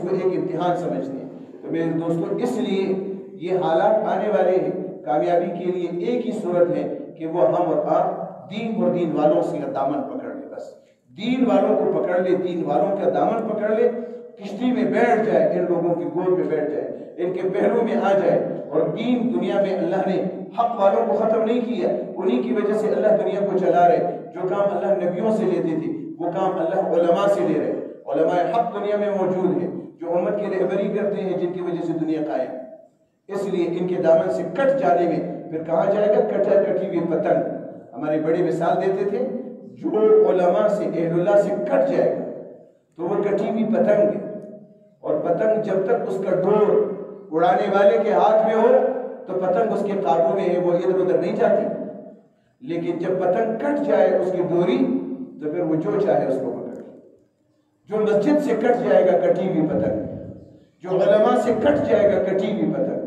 کو ایک امتحان سمجھتے ہیں۔ تو میرے دوستوں اس لیے یہ حالات آنے والے ہیں کامیابی کے لیے ایک ہی صورت ہے کہ وہ ہم اور آپ دین اور دین والوں سے دامن پکڑ لے، بس دین والوں کو پکڑ لے، دین والوں کا دامن پکڑ لے، کشتی میں بیٹھ جائے، ان لوگوں کی گود میں بیٹھ جائے، ان کے پہلو میں آ جائے۔ اور دین دنیا میں اللہ نے حق والوں کو ختم نہیں کیا، انہی کی وجہ سے اللہ دنیا کو چلا رہے۔ جو کام اللہ نبیوں سے لیتے تھے وہ کام اللہ علماء سے لے رہے۔ علماء حق دنیا میں موجود ہیں جو امت کی رہبری کرتے ہیں، جن کی وجہ سے دنیا قائم ہے۔ اس لیے ان کے دامن سے کٹ جانے میں پھر کہا جائے گا کٹا کٹی ہوئی پتنگ۔ ہمارے بڑے مثال دیتے تھے، جو علماء سے اہل اللہ سے کٹ جائے گا تو وہ کٹی ہوئی پتنگ ہے، اور پتنگ جب تک اس کا ڈور اڑانے والے کے ہاتھ میں ہو تو پتنگ اس کے قابو میں ہے، وہ ادھر ادھر نہیں جاتی۔ لیکن جب پتنگ کٹ جائے اس کی ڈوری تو پھر وہ جو چاہے اس کو پکڑ لے۔ جو مسجد سے کٹ جائے گا کٹی ہوئی پتنگ، جو علماء سے کٹ جائے گا کٹی ہوئی پتنگ،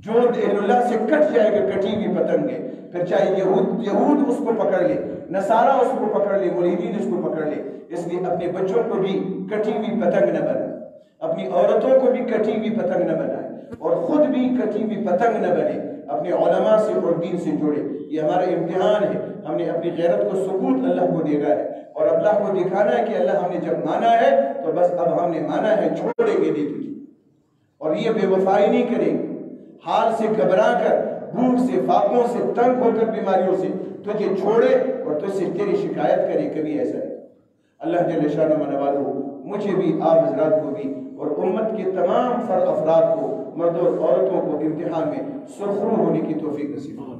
جو اہل اللہ سے کٹ جائے گا کٹی ہوئی پتنگ ہے۔ پھر چاہے یہود اس کو پکڑ لے، نصارہ اس کو پکڑ لے، ملحدین اس کو پکڑ لے۔ اس لیے اپنے بچوں کو بھی کٹی ہوئی پتنگ نہ بنائے، اپنی عورتوں کو بھی کٹی ہوئی پتنگ نہ بنائے، اور خود بھی کٹی ہوئی پتنگ نہ بنے۔ اپنے علماء سے اور دین سے جڑے۔ یہ ہمارا امتحان ہے، ہم نے اپنی غیرت کو ثبوت اللہ کو دے رہا ہے، اور اللہ کو دکھانا ہے کہ اللہ ہم نے جب مانا ہے تو بس اب ہم نے مانا ہے، چھوڑیں گے نہیں تجھے، اور یہ بے وفائی نہیں کریں گے۔ حال سے گھبرا کر، بھوک سے، فاقوں سے، تنگ ہو کر، بیماریوں سے تجھے چھوڑے اور تجھ سے تیری شکایت کرے، کبھی ایسا نہیں۔ اللہ جل شانہ و نوالہ مجھے بھی، آپ حضرات کو بھی، اور امت کے تمام فرد افراد کو، مرد اور عورتوں کو امتحان میں سرخرو ہونے کی توفیق نصیب فرما۔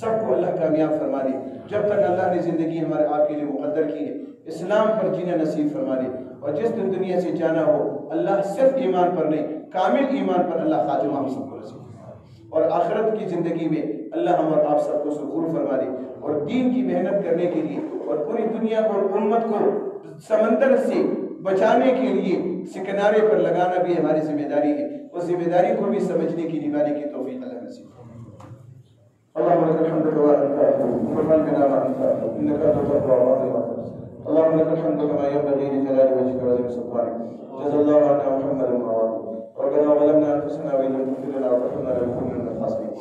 سب کو اللہ کامیاب فرما دے۔ جب تک اللہ نے زندگی ہمارے آپ کے لیے مقدر کی ہے، اسلام پر جینا نصیب فرما دے، اور جس دن دنیا سے جانا ہو، اللہ صرف ایمان پر نہیں، کامل ایمان پر اللہ خاتمہ ہم سب کو نصیب فرما دے، اور آخرت کی زندگی میں اللہ ہم اور آپ سب کو سرخرو فرما دے، اور دین کی محنت کرنے کے لیے اور پوری دنیا اور امت کو سمندر سے بچانے کے لیے کنارے پر لگانا بھی ہماری ذمہ داری ہے۔ اس ذمہ داری کو بھی سمجھنے کی، نبھانے کی توفیق اللہ نصیب فرمائے۔ اللهم لك الحمد كما انت ومن بنا ما انت انك انت التقوى وعظيم الخير اللهم لك الحمد كما ينبغي لجلال وجهك وعظيم سلطانك جزا الله عنا محمدا وعلى ربنا ظلمنا انفسنا وان لم تغفر لنا وترحمنا لنكونن من الخاسرين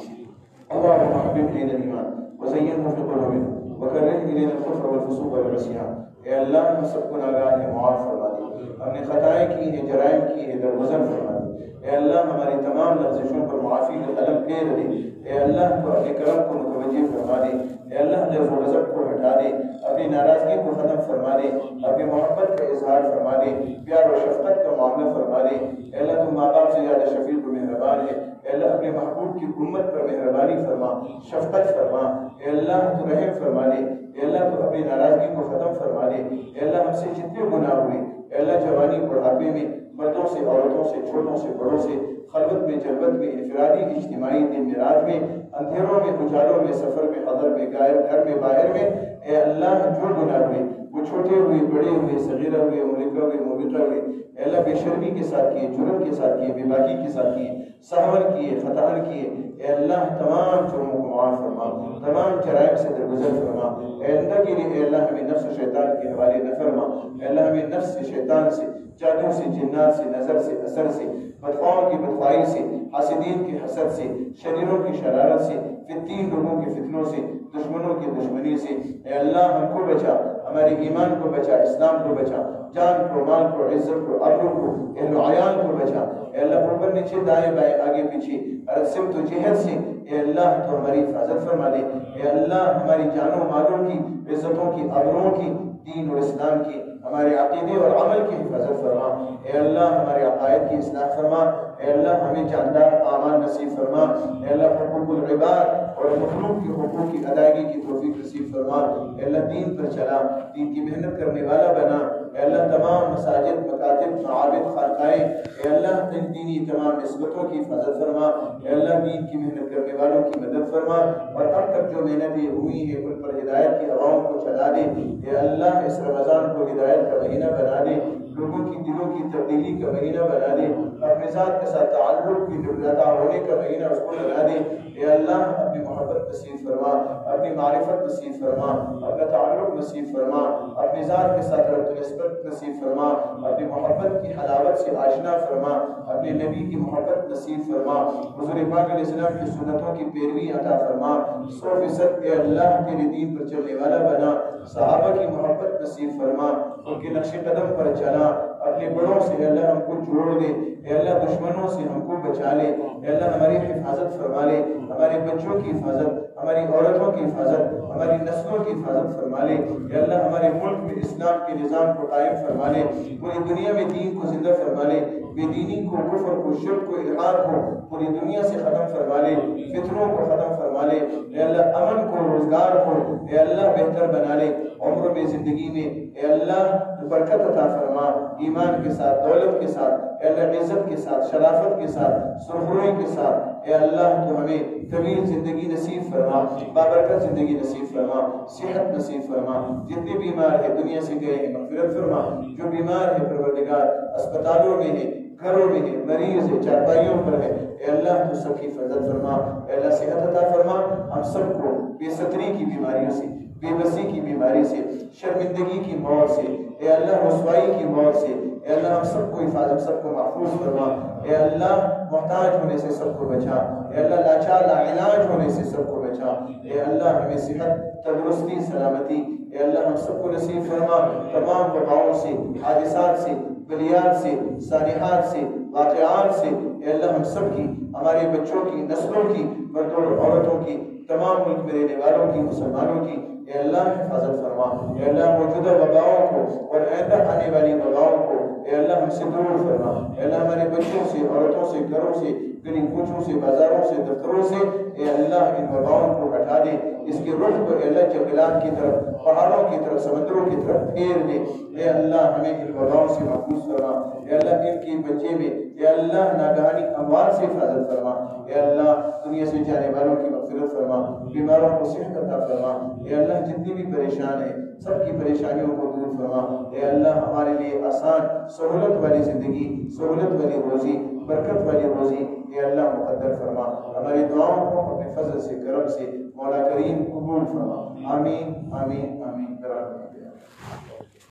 اللهم حبب الينا الايمان وزينه في قلوبنا وكره الينا الكفر والفسوق والعصيان۔ اے اللہ ہم سب کو ناگہان ہے معاف فرما دے، ہم نے خطائیں کی ہیں، جرائم کی ہیں، درگزر فرما دے۔ اے اللہ ہماری تمام لغزشوں پر معافی کا قلم پھیر دے۔ اے اللہ تو اپنے کرم کو متوجہ فرما دے۔ اے اللہ غضب و غضب کو ہٹا دے، اپنی ناراضگی کو ختم فرما دے، اپنی محبت کا اظہار فرما دے، پیار و شفقت کا معاملہ فرما دے۔ اے اللہ تو ماں باپ سے زیادہ شفیق و مہربان ہے۔ اے اللہ اپنے محبوب کی امت پر مہربانی فرما، شفقت فرما۔ اے اللہ تو رحم فرما دے۔ اے اللہ تو اپنی ناراضگی کو ختم فرما دے۔ اے اللہ ہم سے جتنے گناہ ہوئے، اے اللہ جوانی بڑھاپے میں، مردوں سے، عورتوں سے، چھوٹوں سے، بڑوں سے، خلوت میں، جلوت میں، انفرادی، اجتماعی، دن معراج میں، اندھیروں میں، اجالوں میں، سفر میں، حضر میں، گھر میں، باہر میں، اے اللہ جو گناہ ہوئے وہ چھوٹے ہوئے، بڑے ہوئے، صغیرہ ہوئے، ملکہ ہوئے، موبقہ ہوئے، اے اللہ بے شرمی کے ساتھ کیے، جرم کے ساتھ کیے، بے باکی کے ساتھ کیے، سہون کیے، خطاً کیے، اے اللہ تمام جرموں کو معاف فرما، تمام جرائم سے درگزر فرما۔ اے اللہ کے لیے اے اللہ ہمیں نفس و شیطان کے حوالے نہ فرما۔ اے اللہ ہمیں نفس سے، شیطان سے، جادو سے، جنات سے، نظر سے، اثر سے، بدخواہوں کی بدخواہی سے، حاسدین کی حسد سے، شریروں کی شرارت سے، فتین لوگوں کے فتنوں سے، دشمنوں کی دشمنی سے۔ اے اللہ ہم کو بچا، ہمارے ایمان کو بچا، اسلام کو بچا، جان کو، مال کو، عزت کو، عقل کو، اہل و عیال کو بچا۔ اے اللہ اوپر نیچے، دائیں بائیں، آگے پیچھے، ہر سمت و جہت سے اے اللہ تو ہماری حفاظت فرما دے۔ اے اللہ ہماری جانوں مالوں کی، عزتوں کی، آبروؤں کی، دین اور اسلام کی، ہمارے عقیدے اور عمل کی حفاظت فرما۔ اے اللہ ہمارے عقائد کی اصلاح فرما۔ اے اللہ ہمیں جاندار اعمال نصیب فرما۔ اے اللہ حقوق العباد اور مخلوق کی حقوق کی ادائیگی کی توفیق نصیب فرما۔ اے اللہ دین پر چلا، دین کی محنت کرنے والا بنا۔ اے اللہ تمام مساجد، مکاتب، معابد، خانقاہیں، اے اللہ دینی تمام نسبتوں کی حفاظت فرما۔ اے اللہ دین کی محنت کرنے والوں کی مدد فرما، اور اب تک جو محنتیں ہوئی ہیں ان پر ہدایت کی ہواؤں کو چلا دے۔ اے اللہ اس رمضان کو ہدایت کا مہینہ بنا دے، لوگوں کی دلوں کی تبدیلی کا مہینہ بنا دے، اپنے ذات کے ساتھ تعلق کی عطا ہونے کا مہینہ اس کو بنا دے۔ اے اللہ اپنی محبت نصیب فرما، اپنی معرفت نصیب فرما، اپنا تعلق نصیب فرما، اپنی ذات کے ساتھ ربط نسبت نصیب فرما، اپنی محبت محبت کی حلاوت سے آشنا فرما، اپنے نبی کی محبت نصیب فرما، حضور پاک علیہ السلام کی سنتوں کی پیروی عطا فرما، 100% اے اللہ تیرے دین پر چلنے والا بنا، صحابہ کی محبت نصیب فرما، ان کے نقش قدم پر چلا، اپنے بڑوں سے اے اللہ ہم کو جوڑ دے، اے اللہ دشمنوں سے ہم کو بچا لے، اے اللہ ہماری حفاظت فرما لے، ہمارے بچوں کی حفاظت، ہماری عورتوں کی حفاظت، ہماری نسلوں کی حفاظت فرما لے، اے اللہ ہمارے ملک میں اسلام کے نظام کو قائم فرما لے، پوری دنیا میں دین کو زندہ فرما لے، بے دینی کو، کفر کو، شرک کو، الحاد کو پوری دنیا سے ختم فرما لے، فتنوں کو ختم فرما لے، اے اللہ امن کو، روزگار کو اے اللہ بہتر بنا لے، عمر میں، زندگی میں اے اللہ برکت عطا فرما، ایمان کے ساتھ، دولت کے ساتھ، اے اللہ عزت کے ساتھ، شرافت کے ساتھ، سرخروئی کے ساتھ، اے اللہ تو ہمیں طویل زندگی نصیب فرما، بابرکت زندگی نصیب فرما، صحت نصیب فرما، جتنے بیمار ہیں دنیا سے گئے ہیں مغفرت فرما، جو بیمار ہیں پروردگار اسپتالوں میں ہیں، گھروں میں ہیں، مریض ہے، چارپائیوں پر ہے، اے اللہ تو سب کی حفاظت فرما، اے اللہ صحت عطا فرما، ہم سب کو بے ستری کی بیماریوں سے، بے بسی کی بیماری سے، شرمندگی کی موت سے، اے اللہ رسوائی کی موت سے، اے اللہ ہم سب کو حفاظت، سب کو محفوظ فرما، اے اللہ محتاج ہونے سے سب کو بچا، اے اللہ لاچار لاعلاج ہونے سے سب کو بچا، اے اللہ ہمیں صحت، تندرستی، سلامتی اے اللہ ہم سب کو نصیب فرما، تمام وباؤں سے، حادثات سے، بلیات سے، سانحات سے، واقعات سے اے اللہ ہم سب کی، ہمارے بچوں کی، نسلوں کی، مردوں اور عورتوں کی، تمام ملک میں رہنے والوں کی، مسلمانوں کی اے اللہ حفاظت فرما، اے اللہ موجودہ وباؤں کو اور آئندہ آنے والی وباؤں کو اے اللہ ہم سے دور فرما، اے اللہ ہمارے بچوں سے، عورتوں سے، گھروں سے، گلی کوچوں سے، بازاروں سے، دفتروں سے اے اللہ ان وباؤں کو ہٹا دے، اس کے رخ کو اے اللہ جنگلات کی طرف، پہاڑوں کی طرف، سمندروں کی طرف پھیر دے، اے اللہ ہمیں ان وباؤں سے محفوظ فرما، اے اللہ ان کی بچے میں اے اللہ ناگہانی اموات سے حفاظت فرما، اے اللہ دنیا سے جانے والوں کی مغفرت فرما، بیماروں کو صحت عطا فرما، اے اللہ جتنی بھی پریشان ہیں سب کی پریشانیوں کو دور فرما، اے اللہ ہمارے لیے آسان سہولت والی زندگی، سہولت والی روزی، برکت والی روزی اے اللہ مقدر فرما، ہماری دعاؤں کو اپنے فضل سے، کرم سے مولا کریم قبول فرما، آمین آمین آمین۔